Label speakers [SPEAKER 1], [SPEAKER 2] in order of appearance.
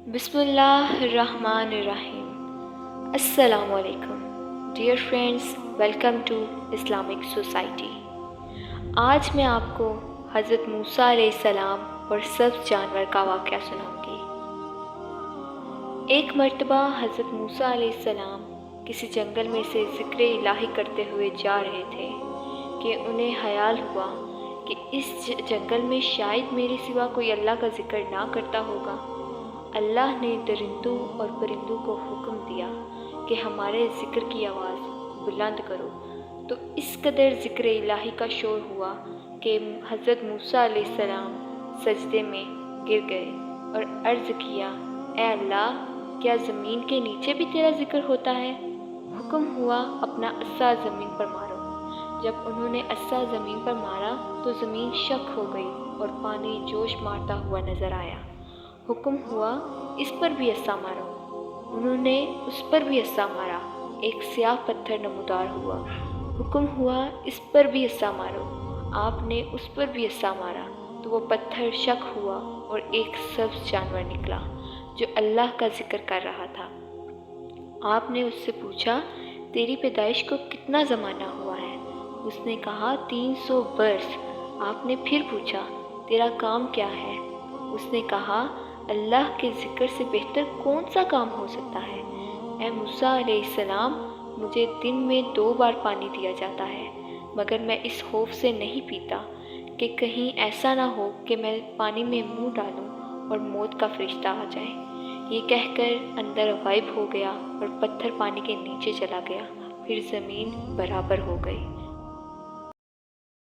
[SPEAKER 1] बिस्मिल्लाहिर्रहमानिर्रहीम। अस्सलामु अलैकुम dear friends, welcome to Islamic society. आज मैं आपको हज़रत मूसा अलैहिस्सलाम और सब्ज़ जानवर का वाक़या सुनाऊंगी। एक मर्तबा हज़रत मूसा अलैहिस्सलाम किसी जंगल में से ज़िक्र इलाही करते हुए जा रहे थे कि उन्हें ख़याल हुआ कि इस जंगल में शायद मेरे सिवा कोई अल्लाह का ज़िक्र ना करता होगा। अल्लाह ने दरिंदों और परिंदों को हुक्म दिया कि हमारे ज़िक्र की आवाज़ बुलंद करो। तो इस कदर ज़िक्र इलाही का शोर हुआ कि हज़रत मूसा अलैहिस्सलाम सजदे में गिर गए और अर्ज़ किया, ए अल्लाह, क्या ज़मीन के नीचे भी तेरा ज़िक्र होता है? हुक्म हुआ, अपना अस्सा ज़मीन पर मारो। जब उन्होंने अस्सा ज़मीन पर मारा तो ज़मीन शक हो गई और पानी जोश मारता हुआ नज़र आया। हुक्म हुआ, इस पर भी अस्सा मारो। उन्होंने उस पर भी अस्सा मारा, एक स्याह पत्थर नमूदार हुआ। हुक्म हुआ, इस पर भी अस्सा मारो। आपने उस पर भी अस्सा मारा तो वो पत्थर शक हुआ और एक सब्ज़ जानवर निकला जो अल्लाह का जिक्र कर रहा था। आपने उससे पूछा, तेरी पैदाइश को कितना ज़माना हुआ है? उसने कहा, 300 बरस। आपने फिर पूछा, तेरा काम क्या है? उसने कहा, अल्लाह के ज़िक्र से बेहतर कौन सा काम हो सकता है? ए मूसा अलैहिस्सलाम, मुझे दिन में 2 बार पानी दिया जाता है, मगर मैं इस खौफ से नहीं पीता कि कहीं ऐसा ना हो कि मैं पानी में मुंह डालूं और मौत का फरिश्ता आ जाए। ये कहकर अंदर गायब हो गया और पत्थर पानी के नीचे चला गया। फिर ज़मीन बराबर हो गई।